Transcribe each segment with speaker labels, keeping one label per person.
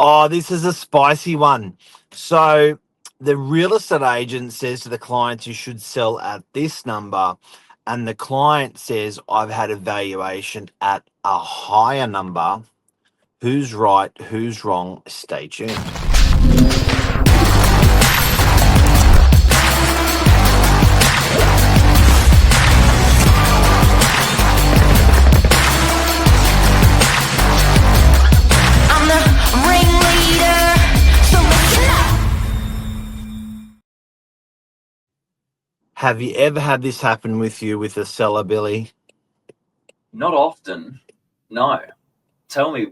Speaker 1: Oh, this is a spicy one. So the real estate agent says to the clients, you should sell at this number. And the client says, I've had a valuation at a higher number. Who's right? Who's wrong? Stay tuned.
Speaker 2: I'm the ringleader, so listen up.
Speaker 1: Have you ever had this happen with you with a seller, Billy?
Speaker 3: Not often. No. Tell me,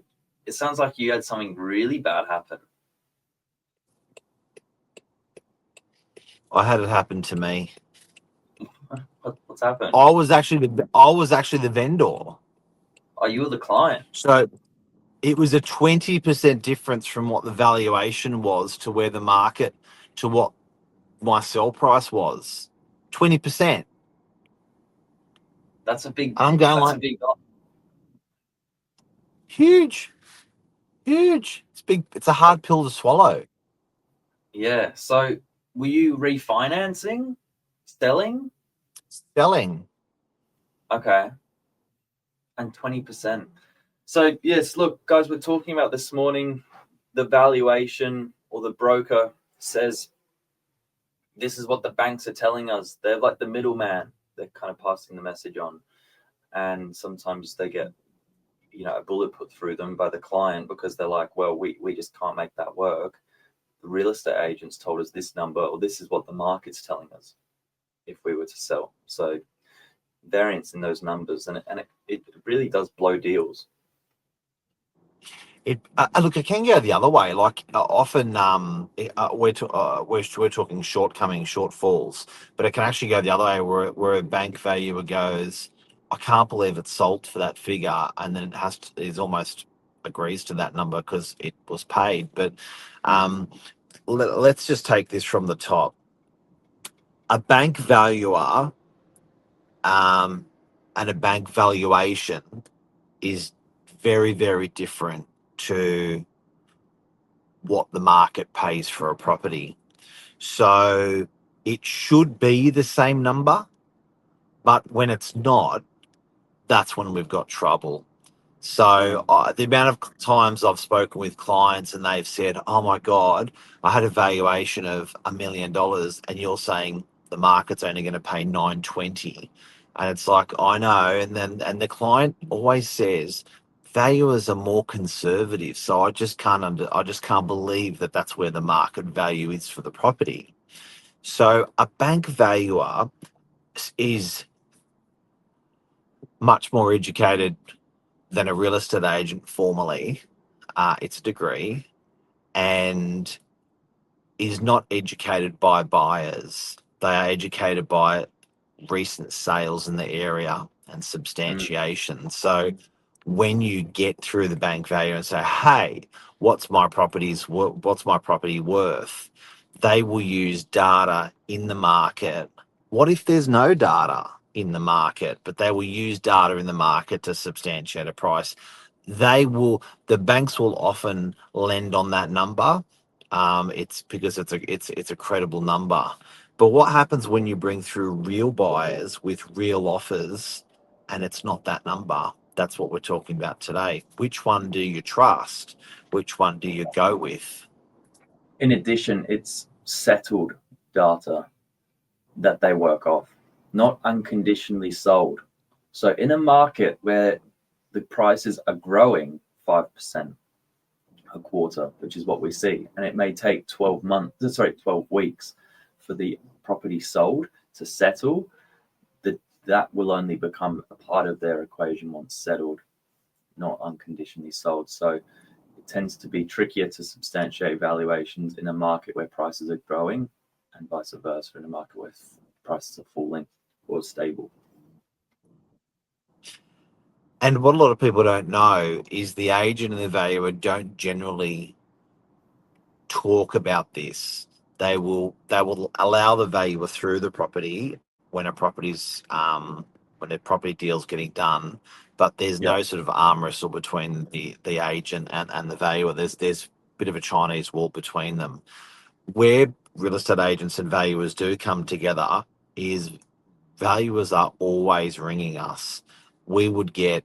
Speaker 3: it sounds like you had something really bad happen.
Speaker 1: I had it happen to me.
Speaker 3: What's happened?
Speaker 1: I was actually the vendor.
Speaker 3: Oh, you were the client.
Speaker 1: So it was a 20% difference from what the valuation was to where the market, to what my sell price was. 20%.
Speaker 3: That's a big.
Speaker 1: I'm going
Speaker 3: That's
Speaker 1: like,
Speaker 3: a big.
Speaker 1: huge. It's big. It's a hard pill to swallow.
Speaker 3: Yeah. So, were you refinancing, selling?
Speaker 1: Selling.
Speaker 3: Okay. And 20%. So yes, look, guys, we're talking about this morning. The valuation or the broker says this is what the banks are telling us. They're like the middleman. They're kind of passing the message on, and sometimes they get a bullet put through them by the client because they're like, well, we just can't make that work. The real estate agents told us this number, or this is what the market's telling us if we were to sell. So variance in those numbers, and it really does blow deals.
Speaker 1: Look, it can go the other way. Like often, we're talking shortcomings, shortfalls, but it can actually go the other way, where a bank valuer goes, I can't believe it sold for that figure, and then it almost agrees to that number because it was paid. But let's just take this from the top. A bank valuer and a bank valuation is very, very different to what the market pays for a property. So it should be the same number, but when it's not, that's when we've got trouble. So the amount of times I've spoken with clients and they've said, oh my God, I had a valuation of $1 million and you're saying the market's only going to pay 920. And it's like, I know. And the client always says, valuers are more conservative. So I just can't believe that that's where the market value is for the property. So a bank valuer is much more educated than a real estate agent formally. It's a degree, and is not educated by buyers. They are educated by recent sales in the area and substantiation. So when you get through the bank value and say, hey, what's my property worth? They will use data in the market. What if there's no data in the market, but they will use data in the market to substantiate a price? The banks will often lend on that number. It's because it's a credible number. But what happens when you bring through real buyers with real offers and it's not that number? That's what we're talking about today. Which one do you trust? Which one do you go with?
Speaker 3: In addition, it's settled data that they work off, not unconditionally sold. So in a market where the prices are growing 5% a quarter, which is what we see, and it may take 12 weeks for the property sold to settle, that will only become a part of their equation once settled, not unconditionally sold. So it tends to be trickier to substantiate valuations in a market where prices are growing, and vice versa in a market where prices are falling or stable.
Speaker 1: And what a lot of people don't know is the agent and the valuer don't generally talk about this. They will allow the valuer through the property when when a property deal's getting done, but there's no sort of arm wrestle between the agent and the valuer. There's bit of a Chinese wall between them. Where real estate agents and valuers do come together is valuers are always ringing us. We would get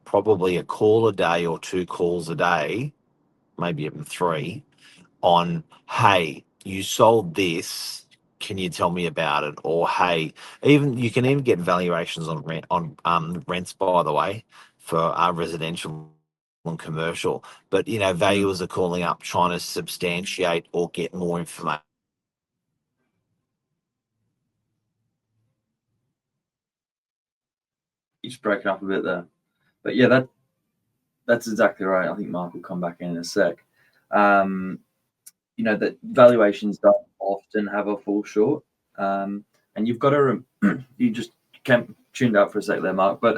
Speaker 1: probably a call a day or 2 calls a day, maybe even 3, on, hey, you sold this. Can you tell me about it? Or hey, even you can even get valuations on rents, by the way, for residential and commercial. But
Speaker 3: Mm.
Speaker 1: valuers are calling up trying to substantiate or get more information.
Speaker 3: You just broken up a bit there, but yeah, that's exactly right. I think Mark will come back in a sec. Um, that valuations don't often have a full short, and you've got to you just came tuned out for a sec there, Mark. But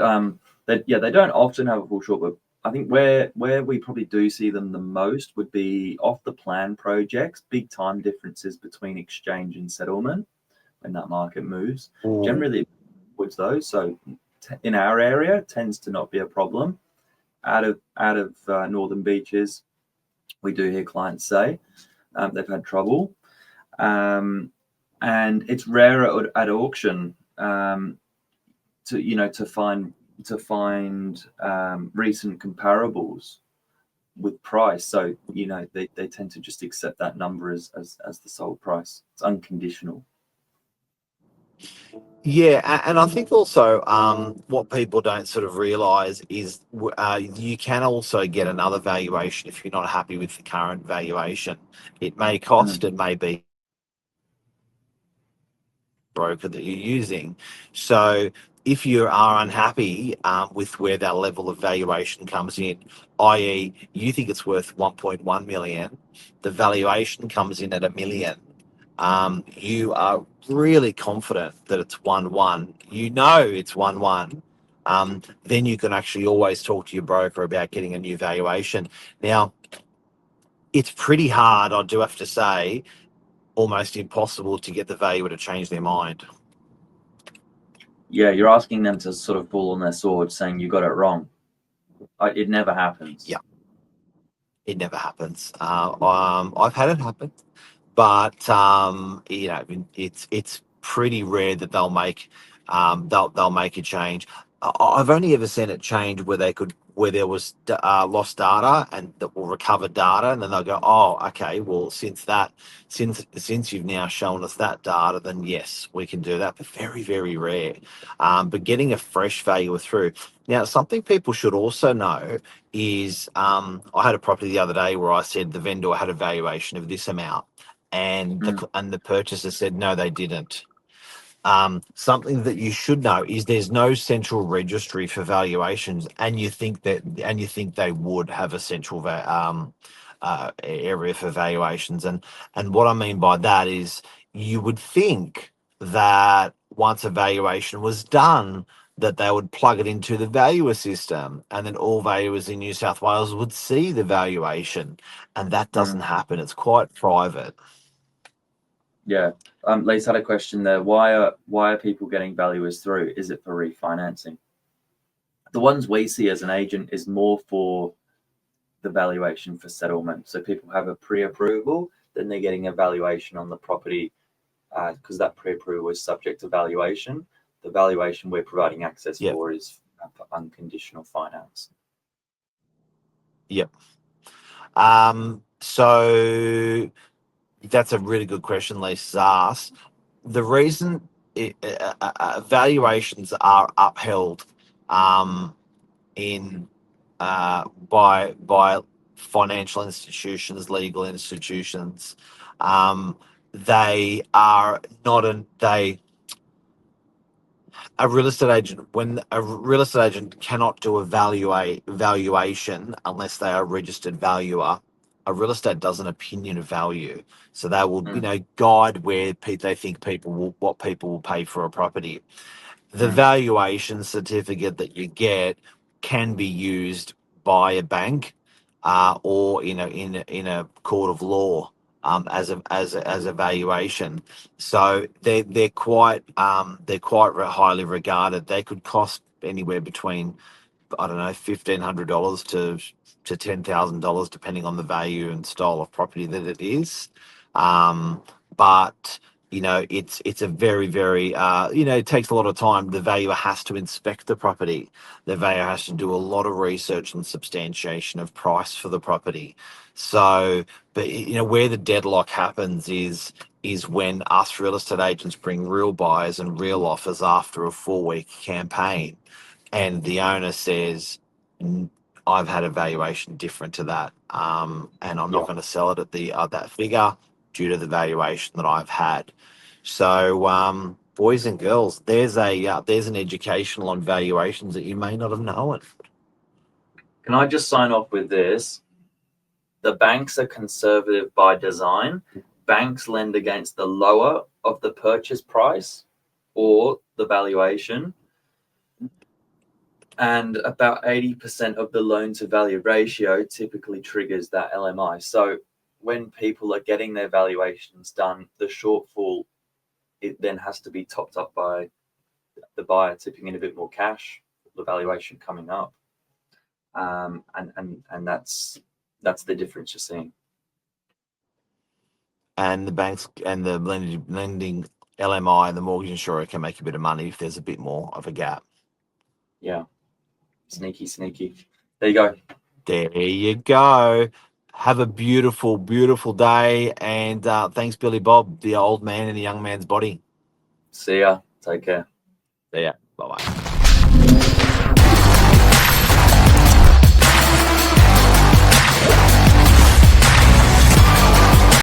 Speaker 3: they don't often have a full short. But I think where we probably do see them the most would be off the plan projects, big time differences between exchange and settlement when that market moves. Generally, towards those. So in our area, tends to not be a problem. Out of northern beaches, we do hear clients say they've had trouble, and it's rare at auction to find recent comparables with price. So they tend to just accept that number as the sold price. It's unconditional.
Speaker 1: Yeah, and I think also what people don't sort of realise is you can also get another valuation if you're not happy with the current valuation. It may cost,
Speaker 3: Mm.
Speaker 1: it may be broker that you're using. So if you are unhappy with where that level of valuation comes in, i.e., you think it's worth 1.1 million, the valuation comes in at 1 million. You are really confident that it's 1-1. You know it's 1-1. Then you can actually always talk to your broker about getting a new valuation. Now, it's pretty hard, I do have to say, almost impossible to get the valuer to change their mind.
Speaker 3: Yeah, you're asking them to sort of fall on their sword, saying you got it wrong. It never happens.
Speaker 1: Yeah, it never happens. I've had it happen, but it's pretty rare that they'll make a change. I've only ever seen it change where there was lost data and that will recover data, and then they'll go, oh, okay, well, since you've now shown us that data, then yes, we can do that. But very, very rare. But getting a fresh valuer through. Now, something people should also know is I had a property the other day where I said the vendor had a valuation of this amount, and
Speaker 3: Mm.
Speaker 1: the purchaser said no, they didn't. Something that you should know is there's no central registry for valuations, and you think they would have a central area for valuations, and what I mean by that is you would think that once a valuation was done, that they would plug it into the valuer system, and then all valuers in New South Wales would see the valuation, and that doesn't
Speaker 3: Mm.
Speaker 1: happen. It's quite private.
Speaker 3: Yeah. Lace had a question there. Why are people getting valuers through? Is it for refinancing? The ones we see as an agent is more for the valuation for settlement. So people have a pre-approval, then they're getting a valuation on the property because that pre-approval is subject to valuation. The valuation we're providing access
Speaker 1: Yep.
Speaker 3: for is for unconditional finance.
Speaker 1: Yep. So that's a really good question Lisa's asked. The reason valuations are upheld in by financial institutions, legal institutions, they are not an they a real estate agent when a real estate agent cannot do a valuation unless they are a registered valuer. A real estate does an opinion of value, so they will
Speaker 3: Mm.
Speaker 1: guide where they think what people will pay for a property. The
Speaker 3: Mm.
Speaker 1: valuation certificate that you get can be used by a bank or in a court of law as a valuation. So they're quite highly regarded. They could cost anywhere between, I don't know, $1,500 to to $10,000, depending on the value and style of property that it is. But it's a very, very it takes a lot of time. The valuer has to inspect the property. The valuer has to do a lot of research and substantiation of price for the property. So, but where the deadlock happens is when us real estate agents bring real buyers and real offers after a 4-week campaign, and the owner says, I've had a valuation different to that, and I'm not going to sell it at that figure due to the valuation that I've had. So, boys and girls, there's an educational on valuations that you may not have known.
Speaker 3: Can I just sign off with this? The banks are conservative by design. Banks lend against the lower of the purchase price or the valuation. And about 80% of the loan to value ratio typically triggers that LMI. So when people are getting their valuations done, the shortfall, it then has to be topped up by the buyer tipping in a bit more cash, the valuation coming up. And that's the difference you're seeing.
Speaker 1: And the banks and the lending LMI and the mortgage insurer can make a bit of money if there's a bit more of a gap.
Speaker 3: Yeah. Sneaky. There you go.
Speaker 1: There you go. Have a beautiful, beautiful day. And thanks, Billy Bob, the old man in the young man's body.
Speaker 3: See ya. Take care.
Speaker 1: See ya. Bye-bye.